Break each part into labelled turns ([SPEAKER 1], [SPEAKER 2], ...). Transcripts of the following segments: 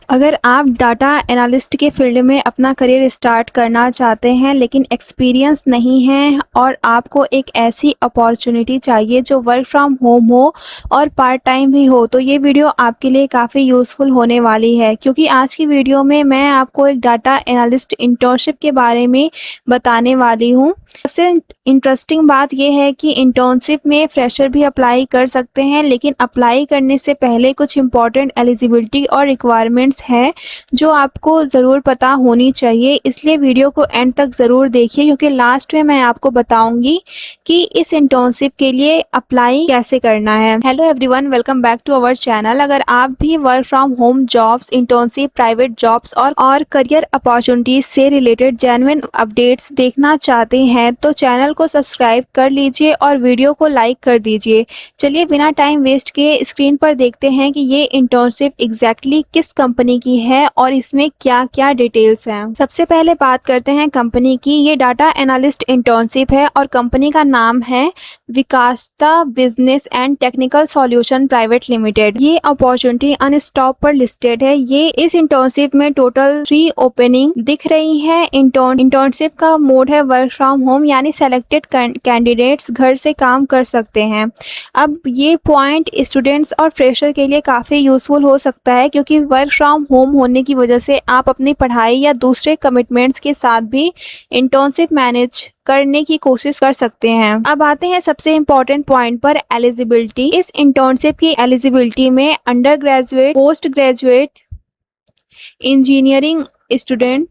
[SPEAKER 1] अगर आप data analyst के फील्ड में अपना करियर स्टार्ट करना चाहते हैं लेकिन एक्सपीरियंस नहीं है और आपको एक ऐसी अपॉर्चुनिटी चाहिए जो वर्क फ्रॉम होम हो और पार्ट टाइम भी हो, तो ये वीडियो आपके लिए काफ़ी यूज़फुल होने वाली है। क्योंकि आज की वीडियो में मैं आपको एक डाटा एनालिस्ट इंटर्नशिप के बारे में बताने वाली हूँ। सबसे इंटरेस्टिंग बात यह है कि इंटर्नशिप में फ्रेशर भी अप्लाई कर सकते हैं, लेकिन अप्लाई करने से पहले कुछ इंपॉर्टेंट एलिजिबिलिटी और रिक्वायरमेंट्स है जो आपको ज़रूर पता होनी चाहिए। इसलिए वीडियो को एंड तक ज़रूर देखिए, क्योंकि लास्ट में मैं आपको बताऊंगी कि इस इंटर्नशिप के लिए अप्लाई कैसे करना है। Hello everyone, welcome back to our channel. अगर आप भी work from home jobs, internship, private jobs और करियर अपॉर्चुनिटीज से रिलेटेड जेन्युइन अपडेट्स देखना चाहते हैं तो चैनल को सब्सक्राइब कर लीजिए और वीडियो को लाइक कर दीजिए। चलिए बिना टाइम वेस्ट किए स्क्रीन पर देखते हैं कि ये इंटर्नशिप एग्जैक्टली किस कंपनी की है और इसमें क्या क्या डिटेल्स हैं। सबसे पहले बात करते हैं कंपनी की। ये डाटा एनालिस्ट इंटर्नशिप है और कंपनी का नाम है Vikasta business and technical solution private limited. ये अपॉर्चुनिटी अनस्टॉप पर लिस्टेड है। ये इस इंटर्नशिप में टोटल 3 ओपनिंग दिख रही है। इंटर्नशिप का मोड है वर्क फ्रॉम होम, यानी सेलेक्टेड कैंडिडेट्स घर से काम कर सकते हैं। अब ये पॉइंट स्टूडेंट्स और फ्रेशर के लिए काफ़ी यूज़फुल हो सकता है, क्योंकि वर्क फ्रॉम होम होने की वजह से आप अपनी पढ़ाई या दूसरे कमिटमेंट्स के साथ भी इंटर्नशिप मैनेज करने की कोशिश कर सकते हैं। अब आते हैं सबसे इम्पोर्टेंट पॉइंट पर, एलिजिबिलिटी। इस इंटर्नशिप की एलिजिबिलिटी में under graduate, post graduate, engineering student,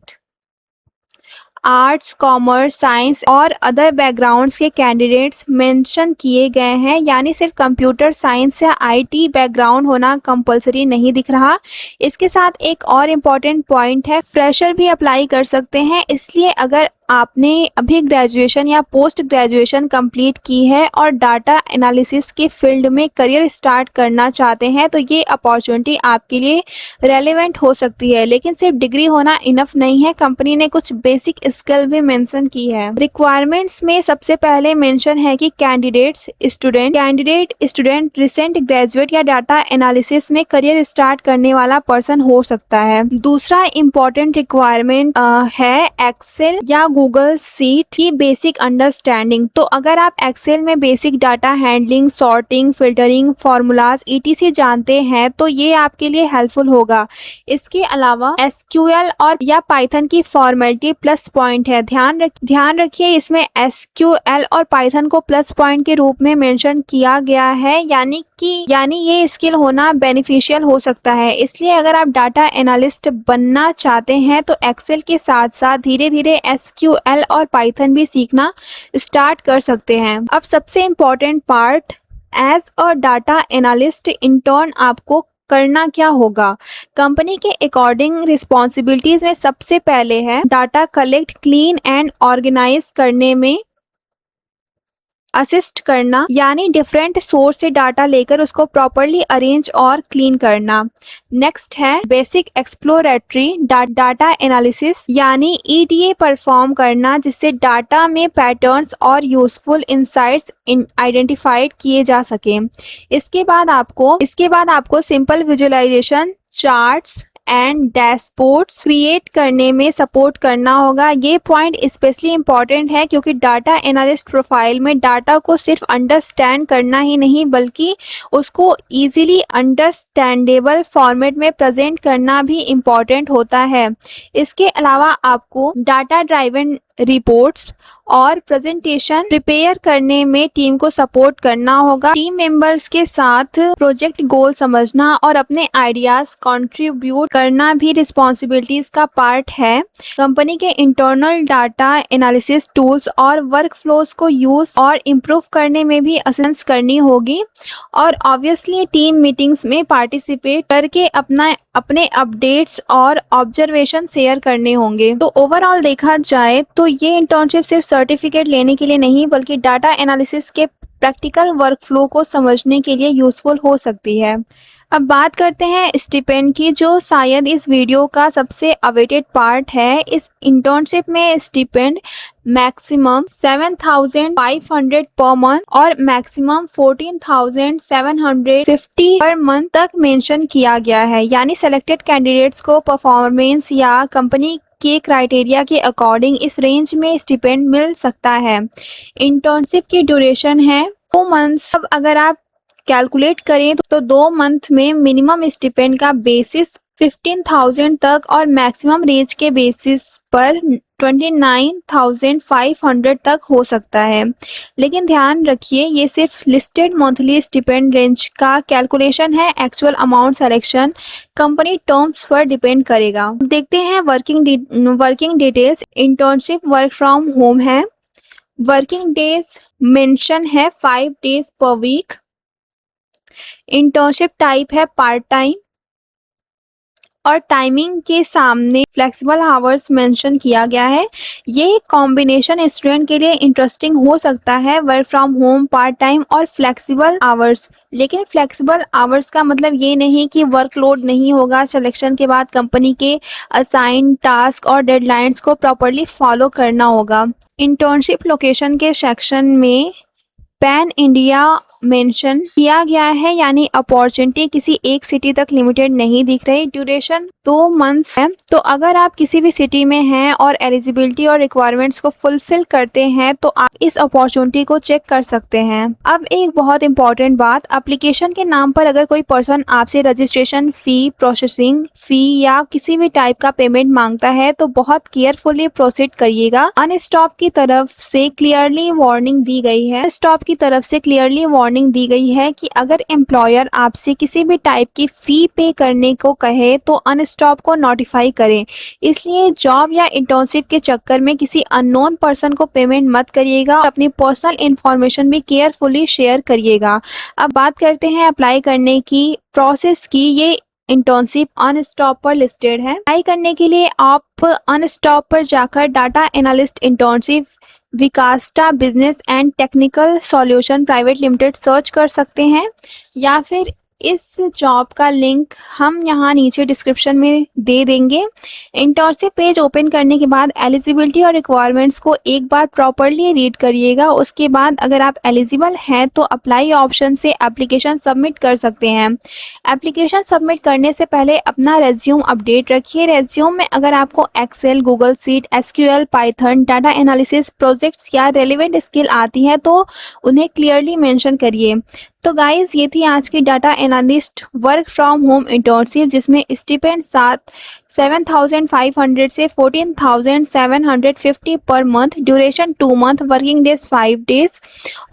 [SPEAKER 1] arts, commerce, science और अदर बैकग्राउंड्स के कैंडिडेट्स मेंशन किए गए हैं। यानी सिर्फ कंप्यूटर साइंस या आईटी बैकग्राउंड होना कंपलसरी नहीं दिख रहा। इसके साथ एक और इम्पॉर्टेंट पॉइंट है, फ्रेशर भी अप्लाई कर सकते हैं। इसलिए अगर आपने अभी ग्रेजुएशन या पोस्ट ग्रेजुएशन कंप्लीट की है और डाटा एनालिसिस के फील्ड में करियर स्टार्ट करना चाहते हैं तो ये अपॉर्चुनिटी आपके लिए रेलेवेंट हो सकती है। लेकिन सिर्फ डिग्री होना इनफ नहीं है, कंपनी ने कुछ बेसिक स्किल भी मेंशन की है। रिक्वायरमेंट्स में सबसे पहले मेंशन है कि कैंडिडेट स्टूडेंट रिसेंट ग्रेजुएट या डाटा एनालिसिस में करियर स्टार्ट करने वाला पर्सन हो सकता है। दूसरा इम्पोर्टेंट रिक्वायरमेंट है एक्सेल या गूगल शीट की बेसिक अंडरस्टैंडिंग। तो अगर आप एक्सेल में basic data handling, sorting, filtering, formulas etc जानते हैं तो ये आपके लिए हेल्पफुल होगा। इसके अलावा एसक्यूएल और या पाइथन की फॉर्मेलिटी प्लस पॉइंट है। ध्यान रखिए, इसमें एसक्यूएल और पाइथन को प्लस पॉइंट के रूप में मेंशन किया गया है, यानी ये स्किल होना बेनिफिशियल हो सकता है। इसलिए अगर आप डाटा एनालिस्ट बनना चाहते हैं तो एक्सेल के साथ साथ धीरे धीरे एसक्यूएल और पाइथन भी सीखना स्टार्ट कर सकते हैं। अब सबसे important part, as a data analyst intern आपको करना क्या होगा। कंपनी के अकॉर्डिंग रिस्पॉन्सिबिलिटीज में सबसे पहले है data collect, clean and organise करने में असिस्ट करना, यानी डिफरेंट सोर्स से डाटा लेकर उसको प्रॉपरली अरेंज और क्लीन करना। नेक्स्ट है बेसिक एक्सप्लोरेटरी डाटा एनालिसिस, यानी ईडीए परफॉर्म करना, जिससे डाटा में पैटर्न्स और यूजफुल इंसाइट्स आइडेंटिफाइड किए जा सके। इसके बाद आपको simple visualisation, charts and dashboards create करने में सपोर्ट करना होगा। ये पॉइंट स्पेशली इम्पॉर्टेंट है क्योंकि डाटा एनालिस्ट प्रोफाइल में डाटा को सिर्फ अंडरस्टैंड करना ही नहीं बल्कि उसको इजीली अंडरस्टैंडेबल फॉर्मेट में प्रेजेंट करना भी इम्पॉर्टेंट होता है। इसके अलावा आपको डाटा ड्राइवन रिपोर्ट्स और प्रेजेंटेशन प्रिपेयर करने में टीम को सपोर्ट करना होगा। टीम मेंबर्स के साथ प्रोजेक्ट गोल समझना और अपने आइडियाज कंट्रीब्यूट करना भी रिस्पॉन्सिबिलिटीज का पार्ट है। कंपनी के इंटरनल डाटा एनालिसिस टूल्स और वर्क फ्लोज को यूज और इम्प्रूव करने में भी असिस्टेंस करनी होगी और ऑब्वियसली टीम मीटिंग्स में पार्टिसिपेट करके अपने अपडेट्स और ऑब्जर्वेशन शेयर करने होंगे। तो ओवरऑल देखा जाए तो ये इंटर्नशिप सिर्फ सर्टिफिकेट लेने के लिए नहीं बल्कि डाटा एनालिसिस के प्रैक्टिकल वर्कफ्लो को समझने के लिए यूज़फुल हो सकती है। अब बात करते हैं स्टिपेंड की, जो शायद इस वीडियो का सबसे अवेटेड पार्ट है। इस इंटर्नशिप में स्टिपेंड मैक्सिमम 7,500 पर मंथ और मैक्सिमम 14,750 पर मंथ तक मेंशन किया गया है। यानी सेलेक्टेड कैंडिडेट्स को परफॉर्मेंस या कंपनी के क्राइटेरिया के अकॉर्डिंग इस रेंज में स्टिपेंड मिल सकता है। इंटर्नशिप की ड्यूरेशन है 2 मंथ्स। अब अगर आप कैलकुलेट करें तो 2 मंथ में मिनिमम स्टिपेंड का बेसिस 15,000 तक और मैक्सिमम रेंज के बेसिस पर 29,500 तक हो सकता है। लेकिन ध्यान रखिए, ये सिर्फ लिस्टेड मंथली स्टिपेंड रेंज का कैलकुलेशन है। Actual amount selection company terms पर डिपेंड करेगा। देखते हैं working details. Internship work from home है। वर्किंग डेज मेंशन है 5 days per week. Internship type है पार्ट टाइम और टाइमिंग के सामने फ्लेक्सिबल आवर्स मेंशन किया गया है। ये कॉम्बिनेशन स्टूडेंट के लिए इंटरेस्टिंग हो सकता है, work from home, part time और फ्लेक्सिबल आवर्स। लेकिन फ्लेक्सिबल आवर्स का मतलब ये नहीं कि वर्कलोड नहीं होगा। सिलेक्शन के बाद कंपनी के असाइन टास्क और डेडलाइंस को प्रॉपरली फॉलो करना होगा। इंटर्नशिप लोकेशन के सेक्शन में पैन इंडिया मेंशन किया गया है, यानी अपॉर्चुनिटी किसी एक सिटी तक लिमिटेड नहीं दिख रही। ड्यूरेशन 2 मंथ्स है। तो अगर आप किसी भी सिटी में हैं और एलिजिबिलिटी और रिक्वायरमेंट्स को फुलफिल करते हैं तो आप इस अपॉर्चुनिटी को चेक कर सकते हैं। अब एक बहुत इंपॉर्टेंट बात, एप्लीकेशन के नाम पर अगर कोई पर्सन आपसे रजिस्ट्रेशन फी, प्रोसेसिंग फी या किसी भी टाइप का पेमेंट मांगता है तो बहुत केयरफुली प्रोसीड करिएगा। अनस्टॉप की तरफ से क्लियरली वार्निंग दी गई है। कि अगर एम्प्लॉयर आपसे किसी भी टाइप की फी पे करने को कहे तो अनस्टॉप को नोटिफाई करें। इसलिए जॉब या इंटर्नशिप के चक्कर में किसी अननोन पर्सन को पेमेंट मत करिएगा और अपनी पर्सनल इंफॉर्मेशन भी केयरफुली शेयर करिएगा। अब बात करते हैं अप्लाई करने की प्रोसेस की। ये इंटर्नशिप अनस्टॉप पर लिस्टेड है। अप्लाई करने के लिए आप अनस्टॉप पर जाकर data analyst internship Vikasta business and technical solution private limited search कर सकते हैं, या फिर इस जॉब का लिंक हम यहाँ नीचे डिस्क्रिप्शन में दे देंगे। इंटर्नशिप पेज ओपन करने के बाद एलिजिबिलिटी और रिक्वायरमेंट्स को एक बार प्रॉपरली रीड करिएगा। उसके बाद अगर आप एलिजिबल हैं तो अप्लाई ऑप्शन से एप्लीकेशन सबमिट कर सकते हैं। एप्लीकेशन सबमिट करने से पहले अपना रेज्यूम अपडेट रखिए। रेज्यूम में अगर आपको Excel, Google sheet, SQL, Python, data analysis projects या रेलिवेंट स्किल आती है तो उन्हें क्लियरली मेंशन करिए। तो गाइज, ये थी आज की data analyst work from home internship, जिसमें स्टिपेंड 7,500 से 14,750 per month, duration 2 month, working days 5 days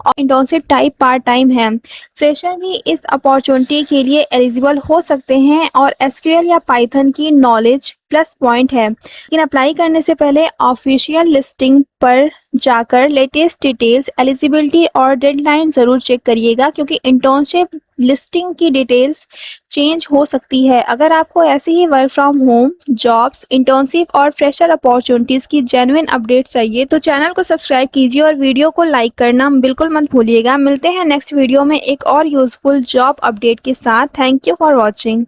[SPEAKER 1] और इंटर्नशिप टाइप पार्ट टाइम है। फ्रेशर भी इस अपॉर्चुनिटी के लिए एलिजिबल हो सकते हैं और एसक्यूएल या पाइथन की नॉलेज प्लस पॉइंट है। लेकिन अप्लाई करने से पहले ऑफिशियल लिस्टिंग पर जाकर लेटेस्ट डिटेल्स, एलिजिबिलिटी और डेडलाइन ज़रूर चेक करिएगा, क्योंकि इंटर्नशिप लिस्टिंग की डिटेल्स चेंज हो सकती है। अगर आपको ऐसे ही work from home jobs, internship और फ्रेशर अपॉर्चुनिटीज़ की जेन्युइन अपडेट चाहिए तो चैनल को सब्सक्राइब कीजिए और वीडियो को लाइक करना बिल्कुल मत भूलिएगा। मिलते हैं नेक्स्ट वीडियो में एक और यूजफुल जॉब अपडेट के साथ। Thank you for watching.